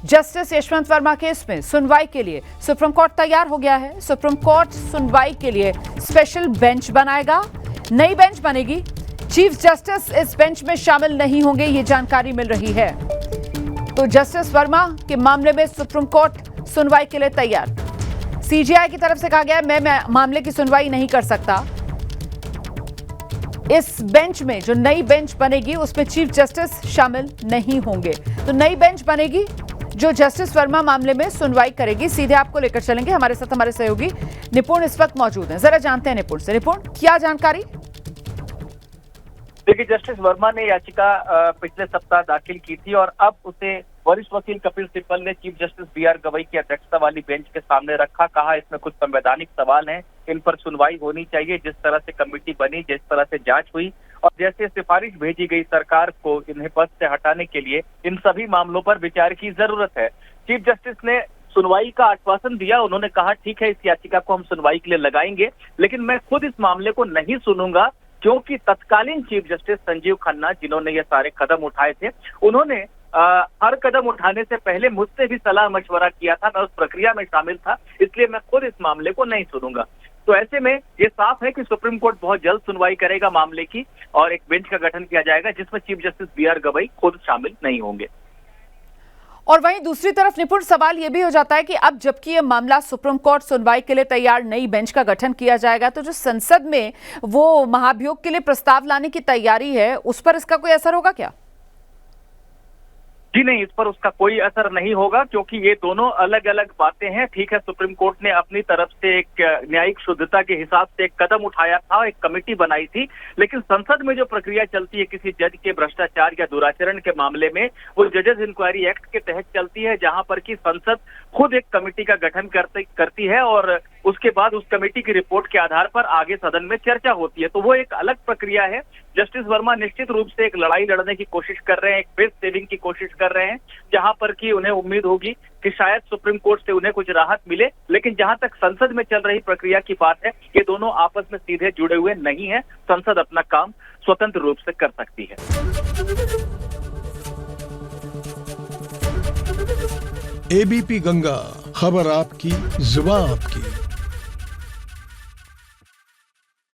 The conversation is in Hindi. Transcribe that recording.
जस्टिस यशवंत वर्मा केस में सुनवाई के लिए सुप्रीम कोर्ट तैयार हो गया है। सुप्रीम कोर्ट सुनवाई के लिए स्पेशल बेंच बनाएगा, नई बेंच बनेगी। चीफ जस्टिस इस बेंच में शामिल नहीं होंगे, ये जानकारी मिल रही है। तो जस्टिस वर्मा के मामले में सुप्रीम कोर्ट सुनवाई के लिए तैयार। सीजेआई की तरफ से कहा गया है मैं मामले की सुनवाई नहीं कर सकता। इस बेंच में जो नई बेंच बनेगी उसमें चीफ जस्टिस शामिल नहीं होंगे। तो नई बेंच बनेगी जो जस्टिस वर्मा मामले में सुनवाई करेगी। सीधे आपको लेकर चलेंगे, हमारे साथ हमारे सहयोगी निपुण इस वक्त मौजूद हैं। जरा जानते हैं निपुण से। निपुण, क्या जानकारी? देखिए, जस्टिस वर्मा ने याचिका पिछले सप्ताह दाखिल की थी और अब उसे वरिष्ठ वकील कपिल सिब्बल ने चीफ जस्टिस बी.आर. गवई की अध्यक्षता वाली बेंच के सामने रखा। कहा इसमें कुछ संवैधानिक सवाल हैं, इन पर सुनवाई होनी चाहिए। जिस तरह से कमेटी बनी, जिस तरह से जांच हुई और जैसे सिफारिश भेजी गई सरकार को इन्हें पद से हटाने के लिए, इन सभी मामलों पर विचार की जरूरत है। चीफ जस्टिस ने सुनवाई का आश्वासन दिया। उन्होंने कहा ठीक है, इस याचिका को हम सुनवाई के लिए लगाएंगे, लेकिन मैं खुद इस मामले को नहीं सुनूंगा, क्योंकि तत्कालीन चीफ जस्टिस संजीव खन्ना, जिन्होंने ये सारे कदम उठाए थे, उन्होंने हर कदम उठाने से पहले मुझसे भी सलाह मशवरा किया था। मैं उस प्रक्रिया में शामिल था, इसलिए मैं खुद इस मामले को नहीं सुनूंगा। तो ऐसे में ये साफ है कि सुप्रीम कोर्ट बहुत जल्द सुनवाई करेगा मामले की और एक बेंच का गठन किया जाएगा जिसमें चीफ जस्टिस बी.आर. गवई खुद शामिल नहीं होंगे। और वहीं दूसरी तरफ निपुण, सवाल यह भी हो जाता है कि अब जबकि यह मामला सुप्रीम कोर्ट सुनवाई के लिए तैयार, नई बेंच का गठन किया जाएगा, तो जो संसद में वो महाभियोग के लिए प्रस्ताव लाने की तैयारी है, उस पर इसका कोई असर होगा क्या? जी नहीं, इस पर उसका कोई असर नहीं होगा, क्योंकि ये दोनों अलग अलग बातें हैं। ठीक है, सुप्रीम कोर्ट ने अपनी तरफ से एक न्यायिक शुद्धता के हिसाब से एक कदम उठाया था, एक कमेटी बनाई थी, लेकिन संसद में जो प्रक्रिया चलती है किसी जज के भ्रष्टाचार या दुराचरण के मामले में, वो जजेस इंक्वायरी एक्ट के तहत चलती है, जहां पर कि संसद खुद एक कमेटी का गठन करती है और उसके बाद उस कमेटी की रिपोर्ट के आधार पर आगे सदन में चर्चा होती है। तो वो एक अलग प्रक्रिया है। जस्टिस वर्मा निश्चित रूप से एक लड़ाई लड़ने की कोशिश कर रहे हैं, एक फेस सेविंग की कोशिश कर रहे हैं, जहां पर कि उन्हें उम्मीद होगी कि शायद सुप्रीम कोर्ट से उन्हें कुछ राहत मिले। लेकिन जहां तक संसद में चल रही प्रक्रिया की बात है, ये दोनों आपस में सीधे जुड़े हुए नहीं है। संसद अपना काम स्वतंत्र रूप से कर सकती है। एबीपी गंगा, खबर आपकी, जुबान आपकी।